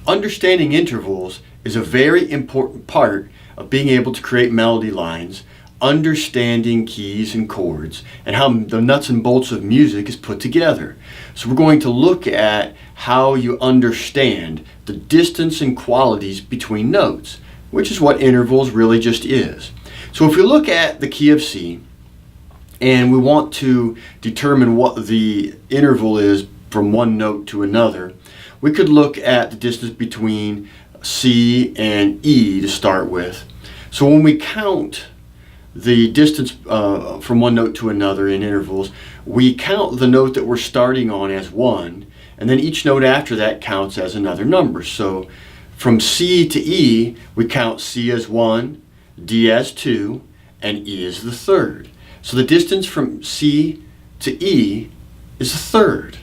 Understanding intervals is a very important part of being able to create melody lines, understanding keys and chords, and how the nuts and bolts of music is put together. So we're going to look at how you understand the distance and qualities between notes, which is what intervals really just is. So if we look at the key of C, and we want to determine what the interval is from one note to another, we could look at the distance between C and E to start with. So when we count the distance from one note to another in intervals, we count the note that we're starting on as 1, and then each note after that counts as another number. So from C to E, we count C as 1, D as 2, and E as the third. So the distance from C to E is a third.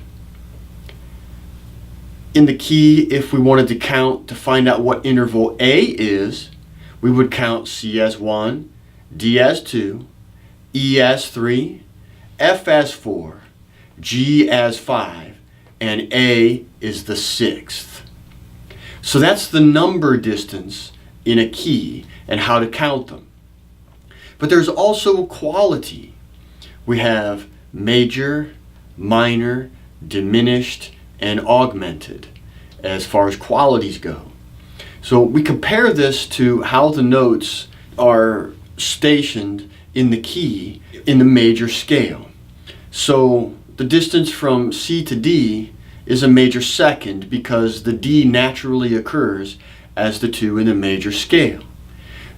In the key, if we wanted to count to find out what interval A is, we would count C as 1, D as 2, E as 3, F as 4, G as 5, and A is the 6th. So that's the number distance in a key and how to count them. But there's also quality. We have major, minor, diminished, and augmented as far as qualities go. So we compare this to how the notes are stationed in the key in the major scale. So the distance from C to D is a major second because the D naturally occurs as the 2 in the major scale.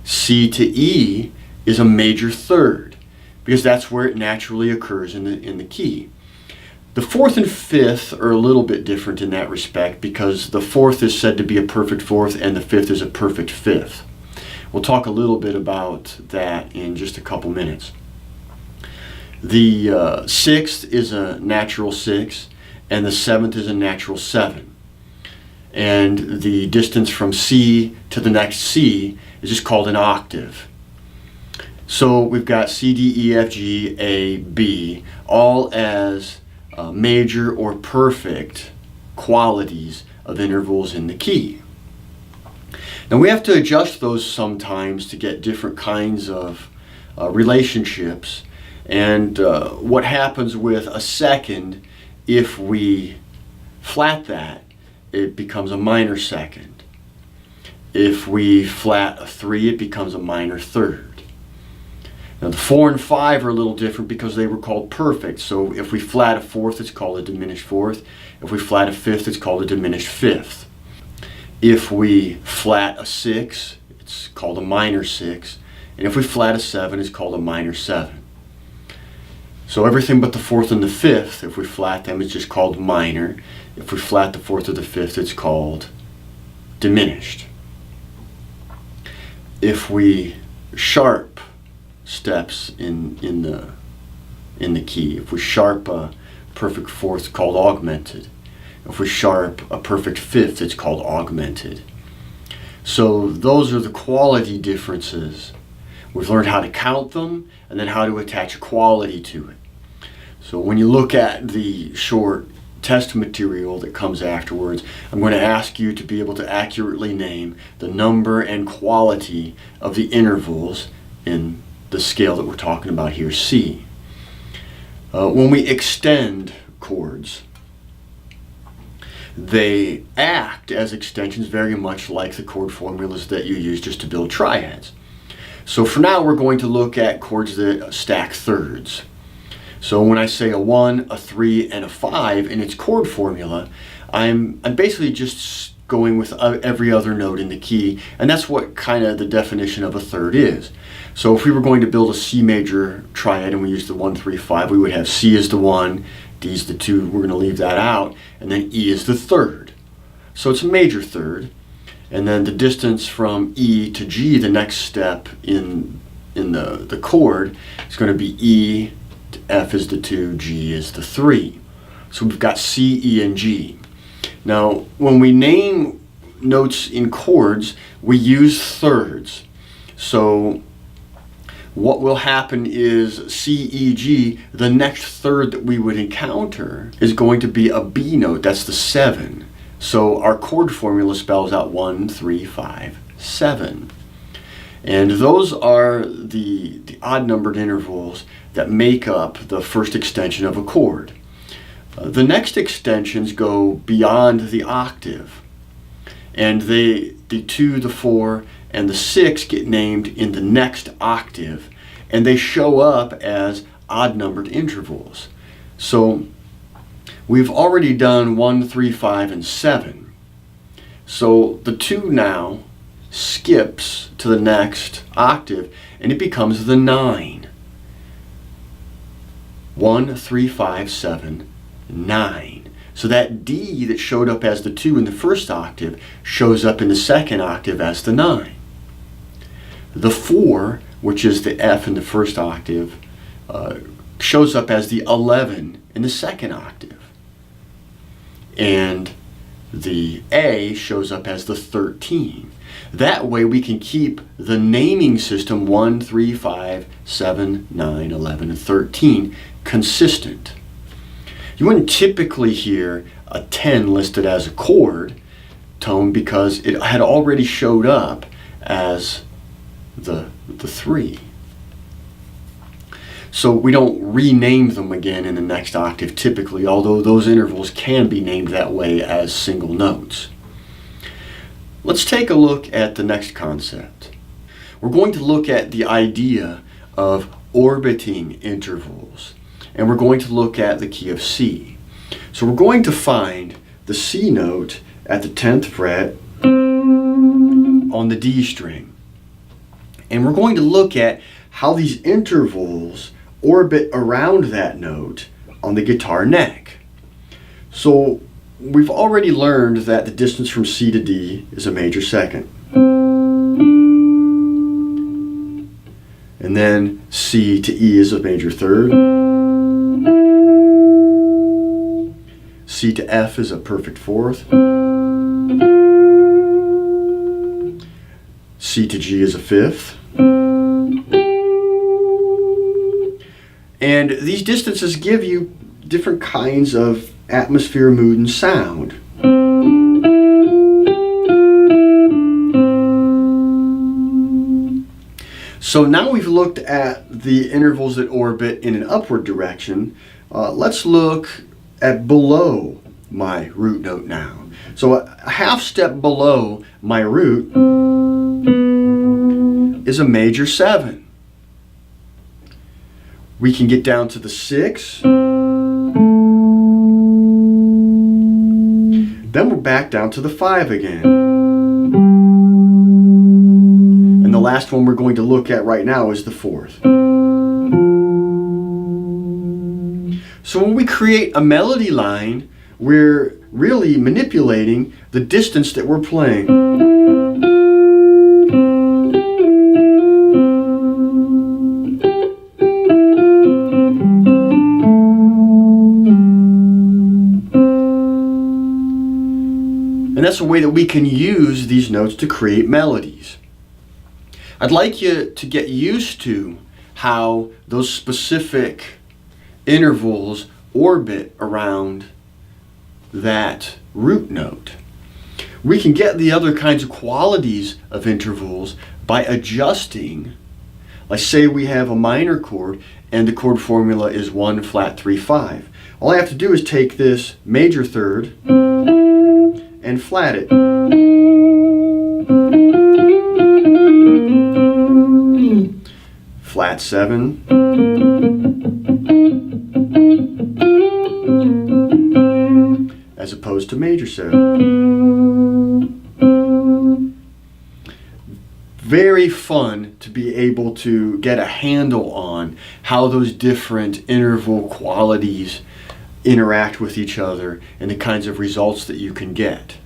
C to E is a major third because that's where it naturally occurs in the key. The 4th and 5th are a little bit different in that respect because the 4th is said to be a perfect 4th and the 5th is a perfect 5th. We'll talk a little bit about that in just a couple minutes. The 6th is a natural 6 and the 7th is a natural 7. And the distance from C to the next C is just called an octave. So we've got C, D, E, F, G, A, B, all as major or perfect qualities of intervals in the key. Now we have to adjust those sometimes to get different kinds of relationships. And what happens with a second, if we flat that, it becomes a minor second. If we flat a 3, it becomes a minor third. Now the 4 and 5 are a little different because they were called perfect. So if we flat a 4th, it's called a diminished 4th. If we flat a 5th, it's called a diminished 5th. If we flat a 6, it's called a minor 6. And if we flat a 7, it's called a minor 7. So everything but the 4th and the 5th, if we flat them, it's just called minor. If we flat the 4th or the 5th, it's called diminished. If we sharp steps in the key, if we sharp a perfect 4th, it's called augmented. If we sharp a perfect 5th, it's called augmented. So those are the quality differences. We've learned how to count them and then how to attach a quality to it. So when you look at the short test material that comes afterwards, I'm going to ask you to be able to accurately name the number and quality of the intervals in the scale that we're talking about here, C. When we extend chords, they act as extensions very much like the chord formulas that you use just to build triads. So for now we're going to look at chords that stack thirds. So when I say a 1, a 3, and a 5 in its chord formula, I'm basically just going with every other note in the key, and that's what kind of the definition of a third is. So if we were going to build a C major triad and we used the 1, 3, 5, we would have C as the 1, D is the 2, we're going to leave that out, and then E is the third. So it's a major third, and then the distance from E to G, the next step in the chord, is going to be E, F is the 2, G is the 3. So we've got C, E, and G. Now, when we name notes in chords, we use thirds. So what will happen is C, E, G, the next third that we would encounter is going to be a B note. That's the 7. So our chord formula spells out 1, 3, 5, 7. And those are the odd numbered intervals that make up the first extension of a chord. The next extensions go beyond the octave. And the 2, the 4, and the 6 get named in the next octave. And they show up as odd numbered intervals. So we've already done 1, 3, 5, and 7. So the 2 now skips to the next octave and it becomes the 9. 1, 3, 5, 7, 9. So that D that showed up as the 2 in the first octave shows up in the second octave as the 9. The 4, which is the F in the first octave, shows up as the 11 in the second octave. And the A shows up as the 13. That way we can keep the naming system 1, 3, 5, 7, 9, 11, and 13 consistent. You wouldn't typically hear a 10 listed as a chord tone because it had already showed up as the 3. So we don't rename them again in the next octave typically, although those intervals can be named that way as single notes. Let's take a look at the next concept. We're going to look at the idea of orbiting intervals, and we're going to look at the key of C. So we're going to find the C note at the 10th fret on the D string. And we're going to look at how these intervals orbit around that note on the guitar neck. So we've already learned that the distance from C to D is a major second. And then C to E is a major third. C to F is a perfect fourth. C to G is a fifth. And these distances give you different kinds of atmosphere, mood, and sound. So now we've looked at the intervals that orbit in an upward direction. Let's look at below my root note now. So a half step below my root is a major 7. We can get down to the 6. Then we're back down to the 5 again. And the last one we're going to look at right now is the 4th. So when we create a melody line, we're really manipulating the distance that we're playing. And that's a way that we can use these notes to create melodies. I'd like you to get used to how those specific intervals orbit around that root note. We can get the other kinds of qualities of intervals by adjusting. Like say we have a minor chord and the chord formula is 1 flat 3 5. All I have to do is take this major third and flat it. Flat 7. As opposed to major 7. Very fun to be able to get a handle on how those different interval qualities interact with each other and the kinds of results that you can get.